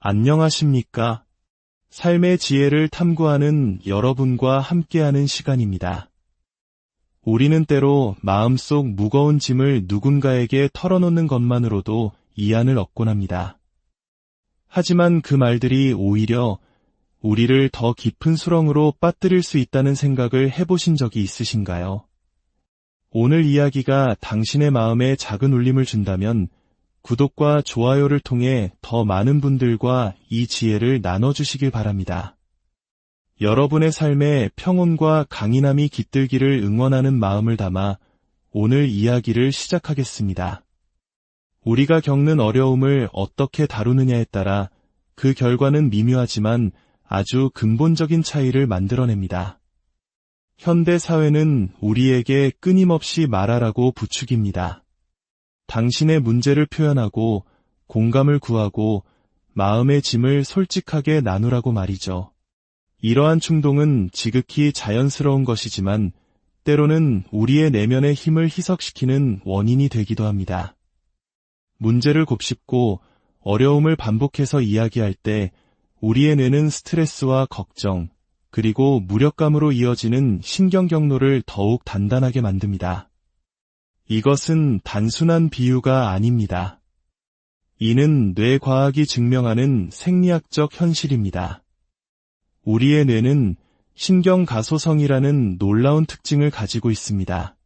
안녕하십니까? 삶의 지혜를 탐구하는 여러분과 함께하는 시간입니다. 우리는 때로 마음속 무거운 짐을 누군가에게 털어놓는 것만으로도 이안을 얻곤 합니다. 하지만 그 말들이 오히려 우리를 더 깊은 수렁으로 빠뜨릴 수 있다는 생각을 해보신 적이 있으신가요? 오늘 이야기가 당신의 마음에 작은 울림을 준다면 구독과 좋아요를 통해 더 많은 분들과 이 지혜를 나눠주시길 바랍니다. 여러분의 삶에 평온과 강인함이 깃들기를 응원하는 마음을 담아 오늘 이야기를 시작하겠습니다. 우리가 겪는 어려움을 어떻게 다루느냐에 따라 그 결과는 미묘하지만 아주 근본적인 차이를 만들어냅니다. 현대 사회는 우리에게 끊임없이 말하라고 부추깁니다. 당신의 문제를 표현하고 공감을 구하고 마음의 짐을 솔직하게 나누라고 말이죠. 이러한 충동은 지극히 자연스러운 것이지만 때로는 우리의 내면의 힘을 희석시키는 원인이 되기도 합니다. 문제를 곱씹고 어려움을 반복해서 이야기할 때 우리의 뇌는 스트레스와 걱정, 그리고 무력감으로 이어지는 신경 경로를 더욱 단단하게 만듭니다. 이것은 단순한 비유가 아닙니다. 이는 뇌과학이 증명하는 생리학적 현실입니다. 우리의 뇌는 신경가소성이라는 놀라운 특징을 가지고 있습니다.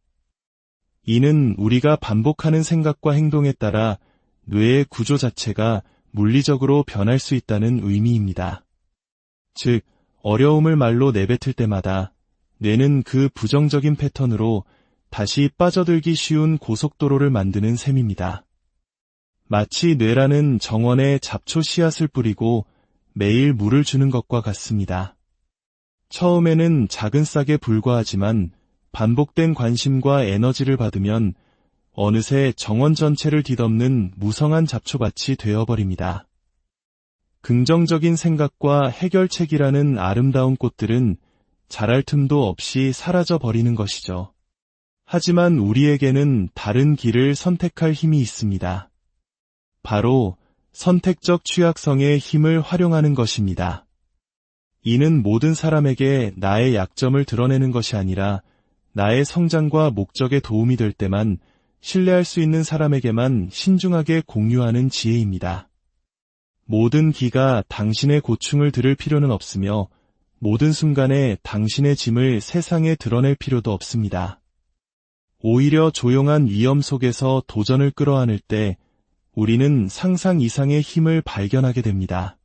이는 우리가 반복하는 생각과 행동에 따라 뇌의 구조 자체가 물리적으로 변할 수 있다는 의미입니다. 즉, 어려움을 말로 내뱉을 때마다 뇌는 그 부정적인 패턴으로 다시 빠져들기 쉬운 고속도로를 만드는 셈입니다. 마치 뇌라는 정원에 잡초 씨앗을 뿌리고 매일 물을 주는 것과 같습니다. 처음에는 작은 싹에 불과하지만 반복된 관심과 에너지를 받으면 어느새 정원 전체를 뒤덮는 무성한 잡초밭이 되어버립니다. 긍정적인 생각과 해결책이라는 아름다운 꽃들은 자랄 틈도 없이 사라져버리는 것이죠. 하지만 우리에게는 다른 길을 선택할 힘이 있습니다. 바로 선택적 취약성의 힘을 활용하는 것입니다. 이는 모든 사람에게 나의 약점을 드러내는 것이 아니라 나의 성장과 목적에 도움이 될 때만 신뢰할 수 있는 사람에게만 신중하게 공유하는 지혜입니다. 모든 기가 당신의 고충을 들을 필요는 없으며 모든 순간에 당신의 짐을 세상에 드러낼 필요도 없습니다. 오히려 조용한 위험 속에서 도전을 끌어안을 때 우리는 상상 이상의 힘을 발견하게 됩니다.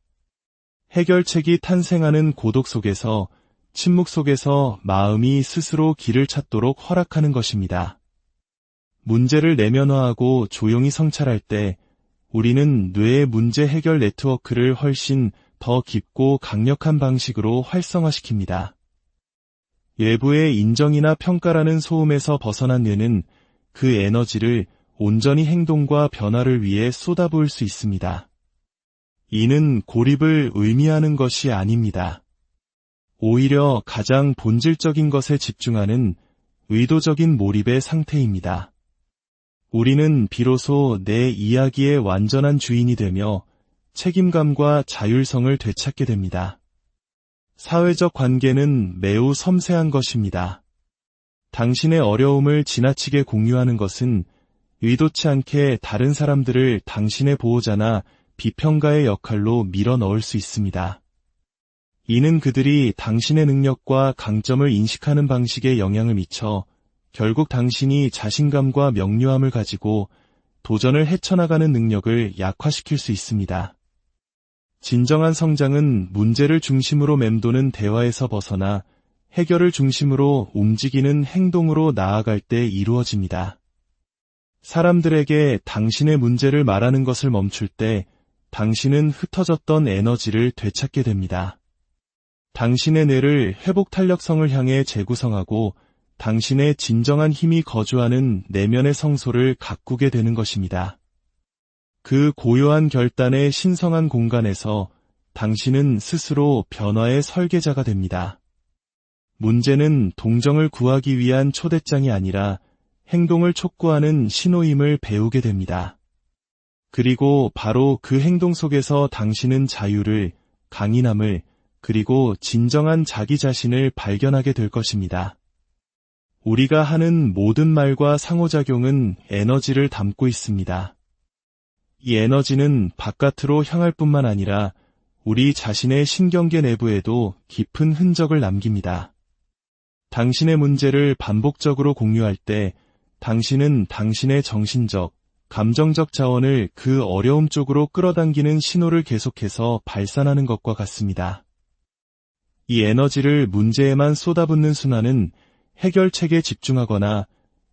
해결책이 탄생하는 고독 속에서, 침묵 속에서 마음이 스스로 길을 찾도록 허락하는 것입니다. 문제를 내면화하고 조용히 성찰할 때 우리는 뇌의 문제 해결 네트워크를 훨씬 더 깊고 강력한 방식으로 활성화시킵니다. 외부의 인정이나 평가라는 소음에서 벗어난 뇌는 그 에너지를 온전히 행동과 변화를 위해 쏟아부을 수 있습니다. 이는 고립을 의미하는 것이 아닙니다. 오히려 가장 본질적인 것에 집중하는 의도적인 몰입의 상태입니다. 우리는 비로소 내 이야기의 완전한 주인이 되며 책임감과 자율성을 되찾게 됩니다. 사회적 관계는 매우 섬세한 것입니다. 당신의 어려움을 지나치게 공유하는 것은 의도치 않게 다른 사람들을 당신의 보호자나 비평가의 역할로 밀어 넣을 수 있습니다. 이는 그들이 당신의 능력과 강점을 인식하는 방식에 영향을 미쳐 결국 당신이 자신감과 명료함을 가지고 도전을 헤쳐나가는 능력을 약화시킬 수 있습니다. 진정한 성장은 문제를 중심으로 맴도는 대화에서 벗어나 해결을 중심으로 움직이는 행동으로 나아갈 때 이루어집니다. 사람들에게 당신의 문제를 말하는 것을 멈출 때 당신은 흩어졌던 에너지를 되찾게 됩니다. 당신의 뇌를 회복 탄력성을 향해 재구성하고 당신의 진정한 힘이 거주하는 내면의 성소를 가꾸게 되는 것입니다. 그 고요한 결단의 신성한 공간에서 당신은 스스로 변화의 설계자가 됩니다. 문제는 동정을 구하기 위한 초대장이 아니라 행동을 촉구하는 신호임을 배우게 됩니다. 그리고 바로 그 행동 속에서 당신은 자유를, 강인함을, 그리고 진정한 자기 자신을 발견하게 될 것입니다. 우리가 하는 모든 말과 상호작용은 에너지를 담고 있습니다. 이 에너지는 바깥으로 향할 뿐만 아니라 우리 자신의 신경계 내부에도 깊은 흔적을 남깁니다. 당신의 문제를 반복적으로 공유할 때 당신은 당신의 정신적, 감정적 자원을 그 어려움 쪽으로 끌어당기는 신호를 계속해서 발산하는 것과 같습니다. 이 에너지를 문제에만 쏟아붓는 순환은 해결책에 집중하거나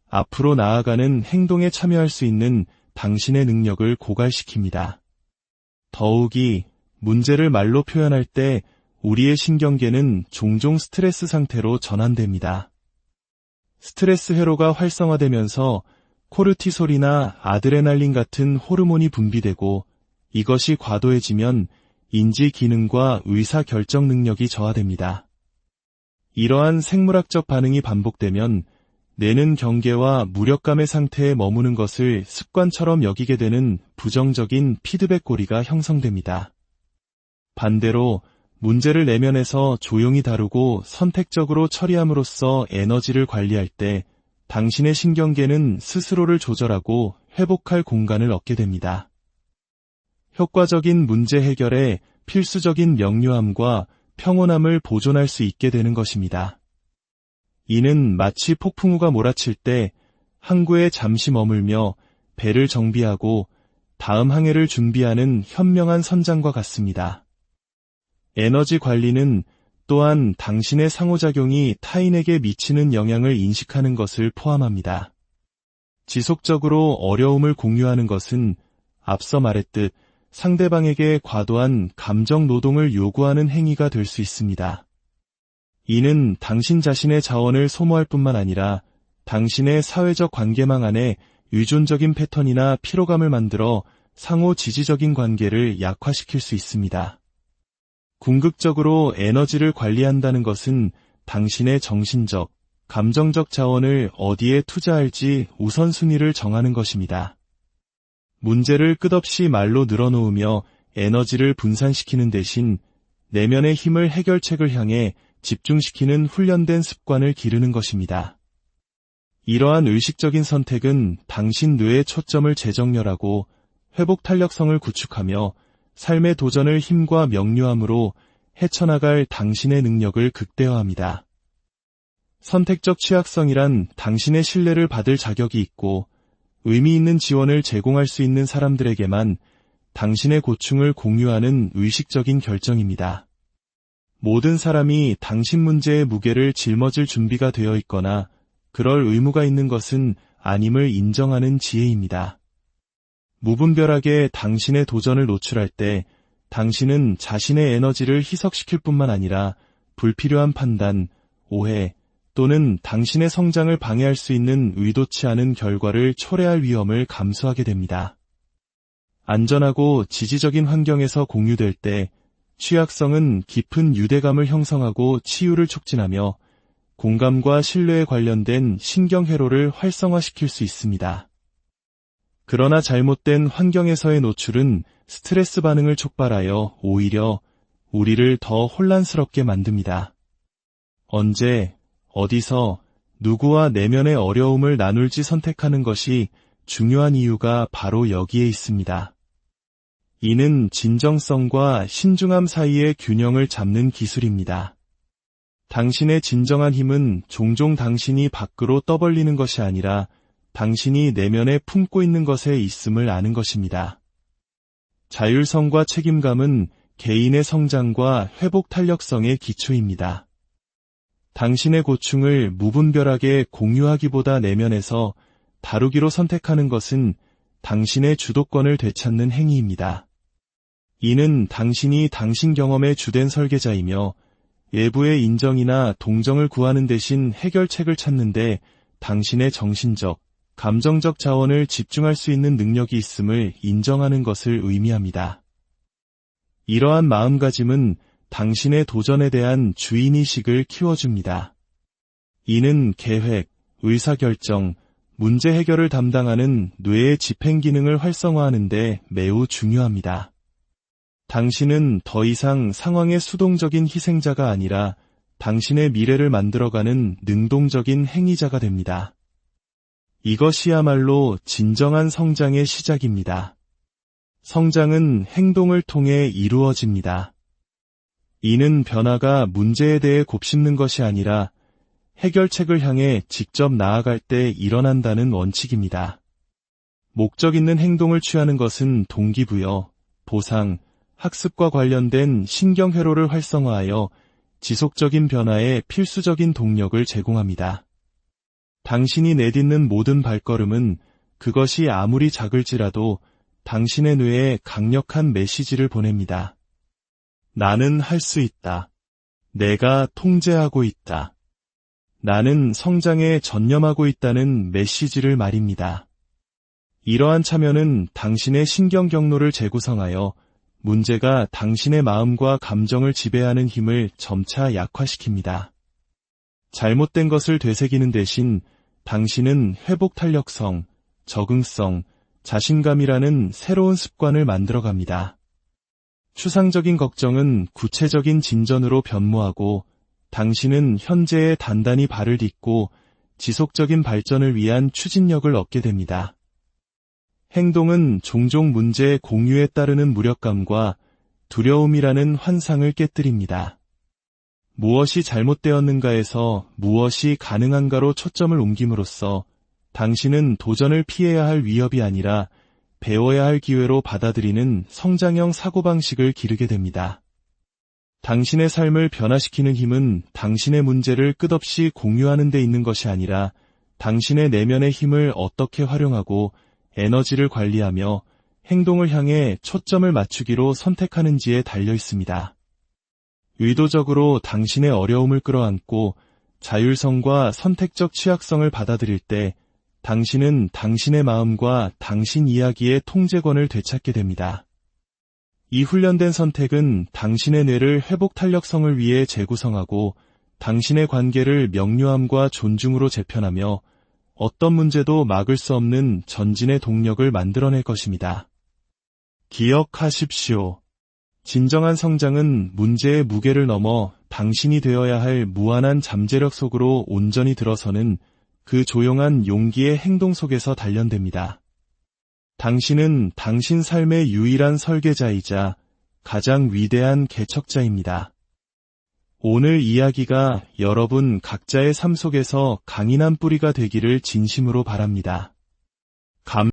앞으로 나아가는 행동에 참여할 수 있는 당신의 능력을 고갈시킵니다. 더욱이 문제를 말로 표현할 때 우리의 신경계는 종종 스트레스 상태로 전환됩니다. 스트레스 회로가 활성화되면서 코르티솔이나 아드레날린 같은 호르몬이 분비되고 이것이 과도해지면 인지 기능과 의사 결정 능력이 저하됩니다. 이러한 생물학적 반응이 반복되면 뇌는 경계와 무력감의 상태에 머무는 것을 습관처럼 여기게 되는 부정적인 피드백 고리가 형성됩니다. 반대로 문제를 내면에서 조용히 다루고 선택적으로 처리함으로써 에너지를 관리할 때 당신의 신경계는 스스로를 조절하고 회복할 공간을 얻게 됩니다. 효과적인 문제 해결에 필수적인 명료함과 평온함을 보존할 수 있게 되는 것입니다. 이는 마치 폭풍우가 몰아칠 때 항구에 잠시 머물며 배를 정비하고 다음 항해를 준비하는 현명한 선장과 같습니다. 에너지 관리는 또한 당신의 상호작용이 타인에게 미치는 영향을 인식하는 것을 포함합니다. 지속적으로 어려움을 공유하는 것은 앞서 말했듯 상대방에게 과도한 감정 노동을 요구하는 행위가 될 수 있습니다. 이는 당신 자신의 자원을 소모할 뿐만 아니라 당신의 사회적 관계망 안에 의존적인 패턴이나 피로감을 만들어 상호 지지적인 관계를 약화시킬 수 있습니다. 궁극적으로 에너지를 관리한다는 것은 당신의 정신적, 감정적 자원을 어디에 투자할지 우선순위를 정하는 것입니다. 문제를 끝없이 말로 늘어놓으며 에너지를 분산시키는 대신 내면의 힘을 해결책을 향해 집중시키는 훈련된 습관을 기르는 것입니다. 이러한 의식적인 선택은 당신 뇌의 초점을 재정렬하고 회복 탄력성을 구축하며 삶의 도전을 힘과 명료함으로 헤쳐나갈 당신의 능력을 극대화합니다. 선택적 취약성이란 당신의 신뢰를 받을 자격이 있고 의미 있는 지원을 제공할 수 있는 사람들에게만 당신의 고충을 공유하는 의식적인 결정입니다. 모든 사람이 당신 문제의 무게를 짊어질 준비가 되어 있거나 그럴 의무가 있는 것은 아님을 인정하는 지혜입니다. 무분별하게 당신의 도전을 노출할 때 당신은 자신의 에너지를 희석시킬 뿐만 아니라 불필요한 판단, 오해 또는 당신의 성장을 방해할 수 있는 의도치 않은 결과를 초래할 위험을 감수하게 됩니다. 안전하고 지지적인 환경에서 공유될 때 취약성은 깊은 유대감을 형성하고 치유를 촉진하며 공감과 신뢰에 관련된 신경회로를 활성화시킬 수 있습니다. 그러나 잘못된 환경에서의 노출은 스트레스 반응을 촉발하여 오히려 우리를 더 혼란스럽게 만듭니다. 언제, 어디서, 누구와 내면의 어려움을 나눌지 선택하는 것이 중요한 이유가 바로 여기에 있습니다. 이는 진정성과 신중함 사이의 균형을 잡는 기술입니다. 당신의 진정한 힘은 종종 당신이 밖으로 떠벌리는 것이 아니라 당신이 내면에 품고 있는 것에 있음을 아는 것입니다. 자율성과 책임감은 개인의 성장과 회복 탄력성의 기초입니다. 당신의 고충을 무분별하게 공유하기보다 내면에서 다루기로 선택하는 것은 당신의 주도권을 되찾는 행위입니다. 이는 당신이 당신 경험의 주된 설계자이며 외부의 인정이나 동정을 구하는 대신 해결책을 찾는데 당신의 정신적, 감정적 자원을 집중할 수 있는 능력이 있음을 인정하는 것을 의미합니다. 이러한 마음가짐은 당신의 도전에 대한 주인의식을 키워줍니다. 이는 계획, 의사결정, 문제 해결을 담당하는 뇌의 집행 기능을 활성화하는 데 매우 중요합니다. 당신은 더 이상 상황의 수동적인 희생자가 아니라 당신의 미래를 만들어가는 능동적인 행위자가 됩니다. 이것이야말로 진정한 성장의 시작입니다. 성장은 행동을 통해 이루어집니다. 이는 변화가 문제에 대해 곱씹는 것이 아니라 해결책을 향해 직접 나아갈 때 일어난다는 원칙입니다. 목적 있는 행동을 취하는 것은 동기부여, 보상, 학습과 관련된 신경회로를 활성화하여 지속적인 변화에 필수적인 동력을 제공합니다. 당신이 내딛는 모든 발걸음은 그것이 아무리 작을지라도 당신의 뇌에 강력한 메시지를 보냅니다. 나는 할 수 있다. 내가 통제하고 있다. 나는 성장에 전념하고 있다는 메시지를 말입니다. 이러한 참여는 당신의 신경 경로를 재구성하여 문제가 당신의 마음과 감정을 지배하는 힘을 점차 약화시킵니다. 잘못된 것을 되새기는 대신 당신은 회복 탄력성, 적응성, 자신감이라는 새로운 습관을 만들어갑니다. 추상적인 걱정은 구체적인 진전으로 변모하고 당신은 현재에 단단히 발을 딛고 지속적인 발전을 위한 추진력을 얻게 됩니다. 행동은 종종 문제의 공유에 따르는 무력감과 두려움이라는 환상을 깨뜨립니다. 무엇이 잘못되었는가에서 무엇이 가능한가로 초점을 옮김으로써 당신은 도전을 피해야 할 위협이 아니라 배워야 할 기회로 받아들이는 성장형 사고방식을 기르게 됩니다. 당신의 삶을 변화시키는 힘은 당신의 문제를 끝없이 공유하는 데 있는 것이 아니라 당신의 내면의 힘을 어떻게 활용하고 에너지를 관리하며 행동을 향해 초점을 맞추기로 선택하는지에 달려 있습니다. 의도적으로 당신의 어려움을 끌어안고 자율성과 선택적 취약성을 받아들일 때 당신은 당신의 마음과 당신 이야기의 통제권을 되찾게 됩니다. 이 훈련된 선택은 당신의 뇌를 회복 탄력성을 위해 재구성하고 당신의 관계를 명료함과 존중으로 재편하며 어떤 문제도 막을 수 없는 전진의 동력을 만들어낼 것입니다. 기억하십시오. 진정한 성장은 문제의 무게를 넘어 당신이 되어야 할 무한한 잠재력 속으로 온전히 들어서는 그 조용한 용기의 행동 속에서 단련됩니다. 당신은 당신 삶의 유일한 설계자이자 가장 위대한 개척자입니다. 오늘 이야기가 여러분 각자의 삶 속에서 강인한 뿌리가 되기를 진심으로 바랍니다.